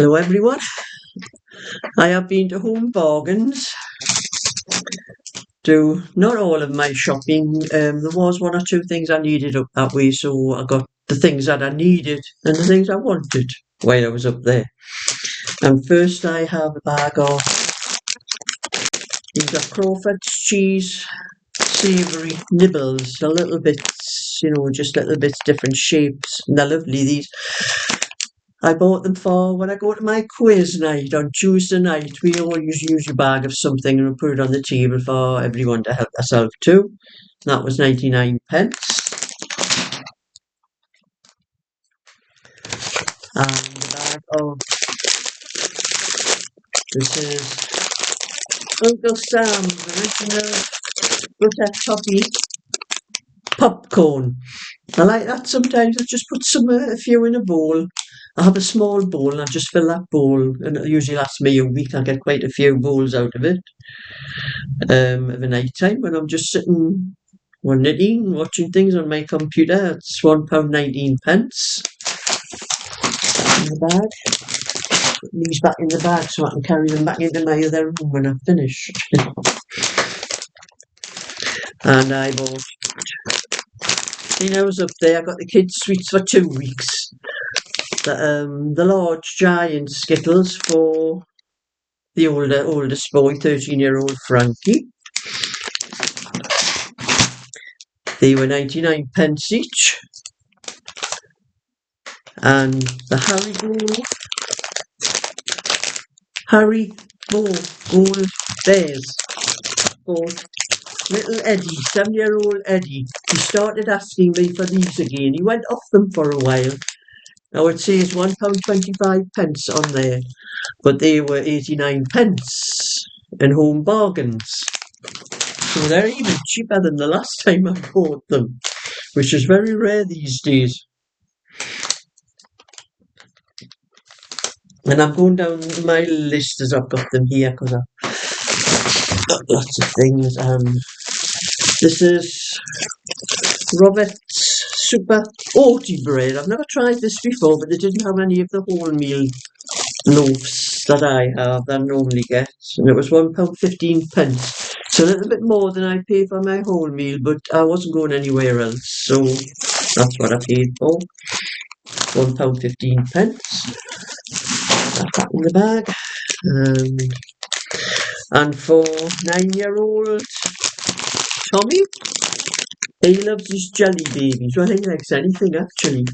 Hello everyone, I have been to Home Bargains do not all of my shopping. There was one or two things I needed up that way, so I got the things that I needed and the things I wanted while I was up there. And first I have a bag of these are Crawford's cheese savoury nibbles, a little bit, just little bits, different shapes, and they're lovely these. I bought them for when I go to my quiz night on Tuesday night. We always use a bag of something and we put it on the table for everyone to help themselves to. That was 99 pence. And the bag of, this is Uncle Sam's original butter toffee popcorn. I like that sometimes. I just put a few in a bowl. I have a small bowl and I just fill that bowl, and it usually lasts me a week. I get quite a few bowls out of it of a night time when I'm just sitting knitting, watching things on my computer. It's £1.19 in the bag. Put these back in the bag so I can carry them back into my other room when I'm finished. And I bought, I was up there, I got the kids' sweets for 2 weeks. The large giant Skittles for the oldest boy, 13-year-old Frankie. They were 99 pence each. And the Haribo gold bears for little Eddie, 7-year-old Eddie. He started asking me for these again. He went off them for a while. Now it says £1.25 on there, but they were 89 pence in Home Bargains. So they're even cheaper than the last time I bought them, which is very rare these days. And I'm going down my list as I've got them here because I've got lots of things. This is Robert's Super Oaty Bread. I've never tried this before, but they didn't have any of the wholemeal loaves that I have, that I normally get. And it was £1.15. It's a little bit more than I pay for my wholemeal, but I wasn't going anywhere else, so that's what I paid for. £1.15. That's that in the bag. And for 9-year-old Tommy, he loves his jelly babies. Well, he likes anything actually.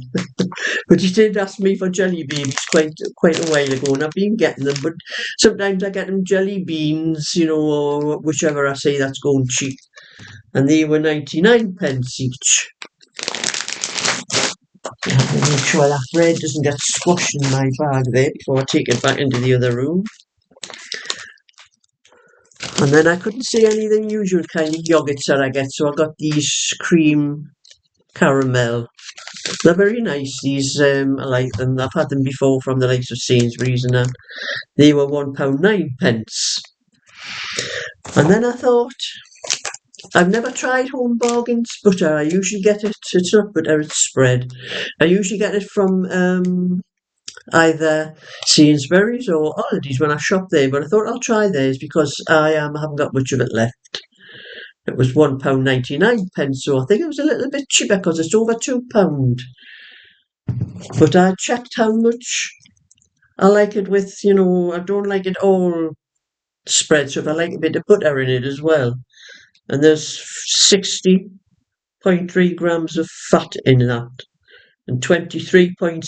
But he did ask me for jelly babies quite a while ago, and I've been getting them. But sometimes I get them jelly beans, or whichever I say that's going cheap. And they were 99 pence each. Make sure that bread doesn't get squashed in my bag there before I take it back into the other room. And then I couldn't see any of the usual kind of yogurts that I get, so I got these cream caramel. They're very nice, these. I like them. I've had them before from the likes of Sainsbury's and that. They were £1.09. And then I thought, I've never tried Home Bargains butter. I usually get it, it's not butter, it's spread. I usually get it from either Sainsbury's or Aldi's when I shop there, but I thought I'll try theirs because I haven't got much of it left. It was £1.99, so I think it was a little bit cheaper because it's over £2. But I checked how much I like it with, I don't like it all spread, so if I like a bit of butter in it as well. And there's 60.3 grams of fat in that. And 23.6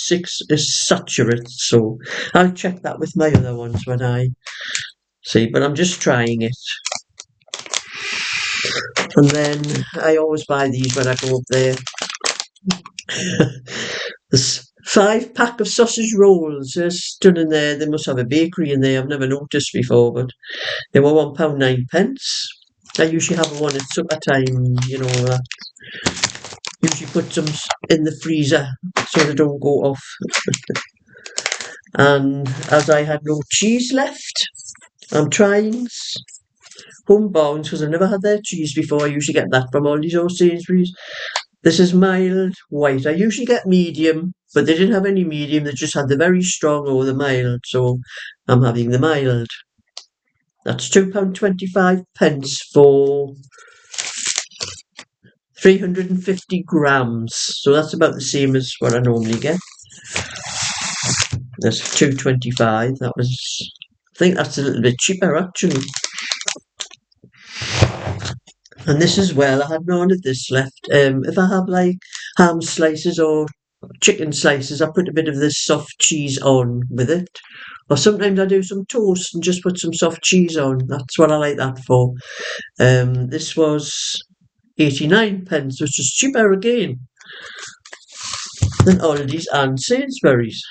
is saturated, so I'll check that with my other ones when I see, but I'm just trying it. And then I always buy these when I go up there. There's 5-pack of sausage rolls. They're stood in there. They must have a bakery in there. I've never noticed before, but they were £1.09. I usually have one at supper time, usually put some in the freezer so they don't go off. And as I had no cheese left, I'm trying Home Bargains because I've never had their cheese before. I usually get that from Aldi's or Sainsbury's. This is mild white. I usually get medium, but they didn't have any medium. They just had the very strong or the mild, so I'm having the mild. That's £2.25 for 350 grams. So that's about the same as what I normally get. That's £2.25. That was, I think that's a little bit cheaper actually. And this as well, I had none of this left. If I have like ham slices or chicken slices, I put a bit of this soft cheese on with it. Or sometimes I do some toast and just put some soft cheese on. That's what I like that for. This was 89 pence, which is cheaper again than Aldi's and Sainsbury's.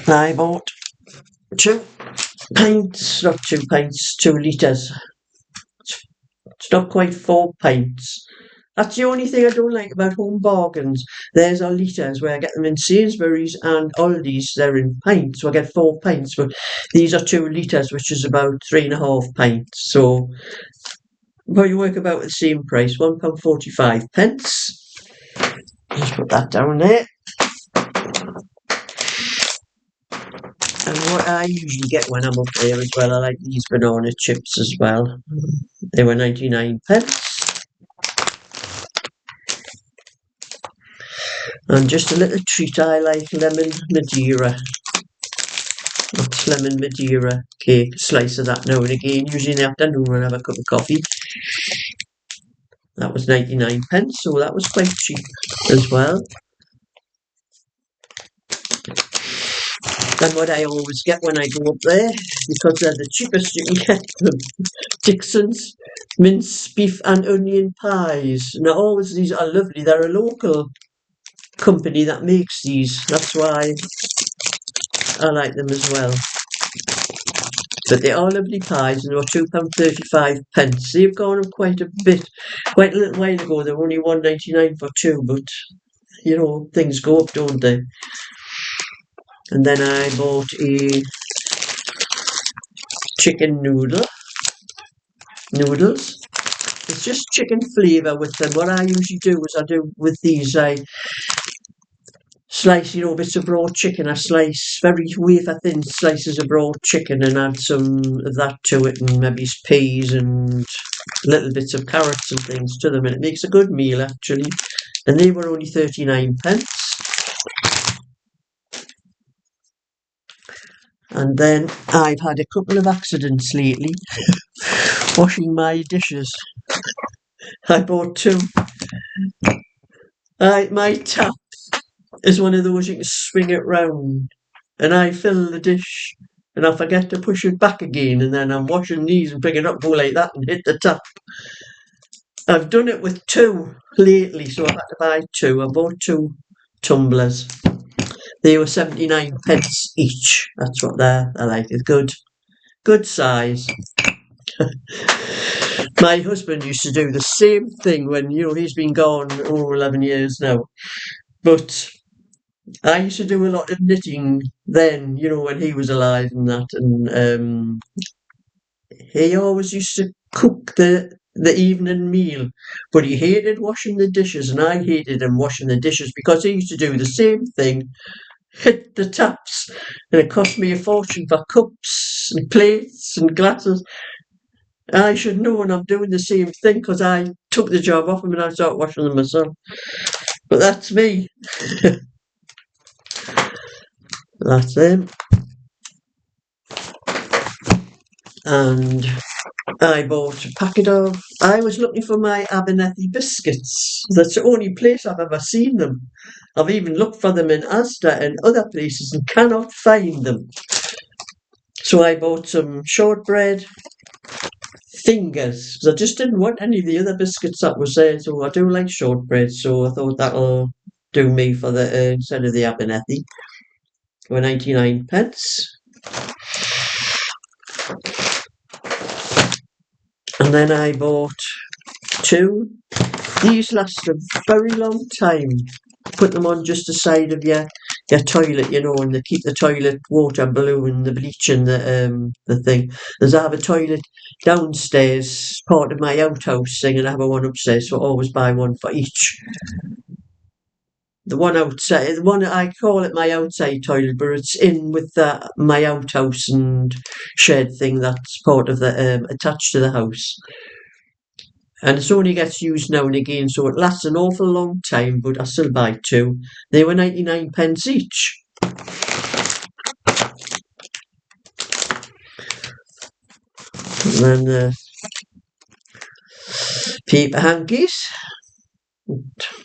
I bought 2 pints, not 2 pints, 2 litres. It's not quite 4 pints. That's the only thing I don't like about home bargains. There's our litres where I get them in Sainsbury's and Aldi's. They're in pints, so I get 4 pints. But these are 2 litres, which is about 3.5 pints. So you work about the same price, £1.45. Just put that down there. And what I usually get when I'm up there as well, I like these banana chips as well. They were 99 pence. And just a little treat, I like lemon Madeira. That's lemon Madeira cake, slice of that now and again, usually in the afternoon when I have a cup of coffee. That was 99 pence, so that was quite cheap as well. And what I always get when I go up there, because they're the cheapest you can get them, Dixon's mince beef and onion pies. Now always these are lovely. They're a local company that makes these. That's why I like them as well. But they are lovely pies and they were £2.35. They've gone up quite a bit. Quite a little while ago they were only £1.99 for 2, but you know, things go up, don't they? And then I bought a chicken noodles. It's just chicken flavour with them. What I usually do is I do with these, I slice, bits of raw chicken. I slice very wafer thin slices of raw chicken and add some of that to it, and maybe peas and little bits of carrots and things to them, and it makes a good meal actually. And they were only 39 pence. And then I've had a couple of accidents lately washing my dishes. I bought 2. My tap is one of those you can swing it round, and I fill the dish and I forget to push it back again, and then I'm washing these and pick it up, go like that and hit the tap. I've done it with 2 lately, so I've had to buy 2. I bought 2 tumblers. They were 79 pence each. That's what they're like. It's good size. My husband used to do the same thing when, he's been gone over 11 years now. But I used to do a lot of knitting then, when he was alive and that. And he always used to cook the evening meal, but he hated washing the dishes, and I hated him washing the dishes because he used to do the same thing, hit the taps, and it cost me a fortune for cups and plates and glasses. I should know, and I'm doing the same thing because I took the job off him and I started washing them myself. But that's me. That's him. And I bought a packet of, I was looking for my Abernethy biscuits. That's the only place I've ever seen them. I've even looked for them in Asda and other places and cannot find them. So I bought some shortbread fingers, because I just didn't want any of the other biscuits that was there. So I do like shortbread, so I thought that'll do me for the instead of the Abernethy. For 99 pence. And then I bought 2. These last a very long time. Put them on just the side of your your toilet, you know, and they keep the toilet water blue and the bleach and the thing. There's I have a toilet downstairs, part of my outhouse thing, and I have a one upstairs, so I always buy one for each. The one outside, the one I call it my outside toilet, but it's in with my outhouse and shed thing that's part of the attached to the house. And it only gets used now and again, so it lasts an awful long time, but I still buy two. They were 99 pence each. And then the paper hankies,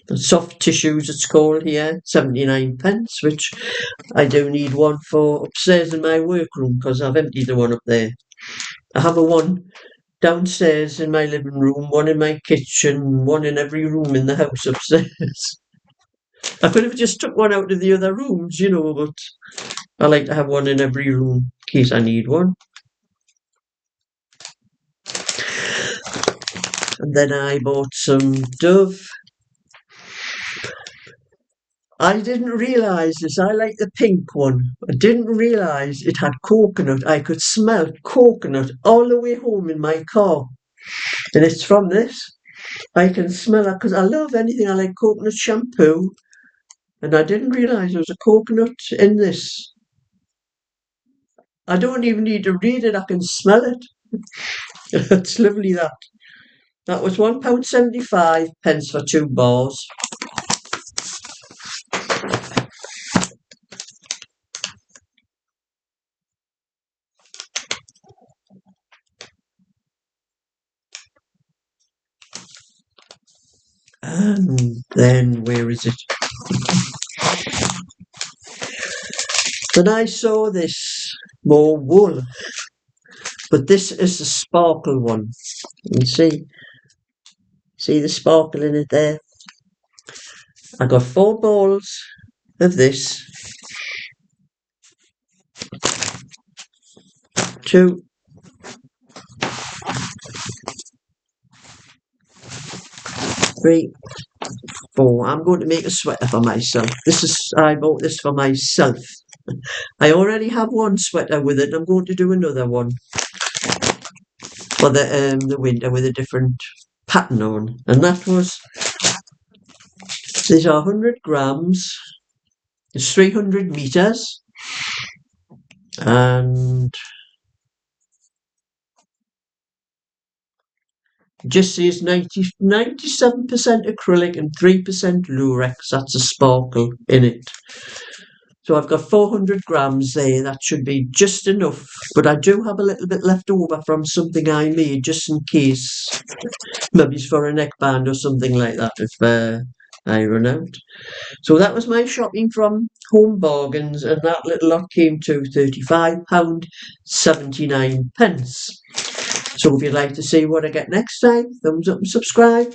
the soft tissues it's called here, 79 pence, which I do need one for upstairs in my workroom because I've emptied the one up there. I have a one downstairs in my living room, one in my kitchen, one in every room in the house upstairs. I could have just took one out of the other rooms, you know, but I like to have one in every room in case I need one. And then I bought some Dove. I didn't realise this. I like the pink one. I didn't realise it had coconut. I could smell coconut all the way home in my car. And it's from this. I can smell it because I love anything. I like coconut shampoo. And I didn't realise there was a coconut in this. I don't even need to read it. I can smell it. It's lovely, that. That was £1.75 for 2 bars. And then, where is it? Then I saw this more wool, but this is the sparkle one. You see the sparkle in it there? I got 4 balls of this, 2, 3, 4. I'm going to make a sweater for myself. I bought this for myself. I already have one sweater with it. I'm going to do another one for the winter with a different pattern on. And these are 100 grams. It's 300 meters. And just says 97% acrylic and 3% lurex. That's a sparkle in it. So I've got 400 grams there. That should be just enough. But I do have a little bit left over from something I made just in case. Maybe it's for a neckband or something like that if I run out. So that was my shopping from Home Bargains, and that little lot came to £35.79. So if you'd like to see what I get next time, thumbs up and subscribe,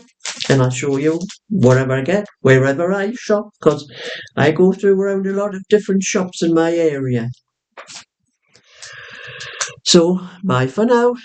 and I'll show you whatever I get, wherever I shop, because I go through around a lot of different shops in my area. So, bye for now.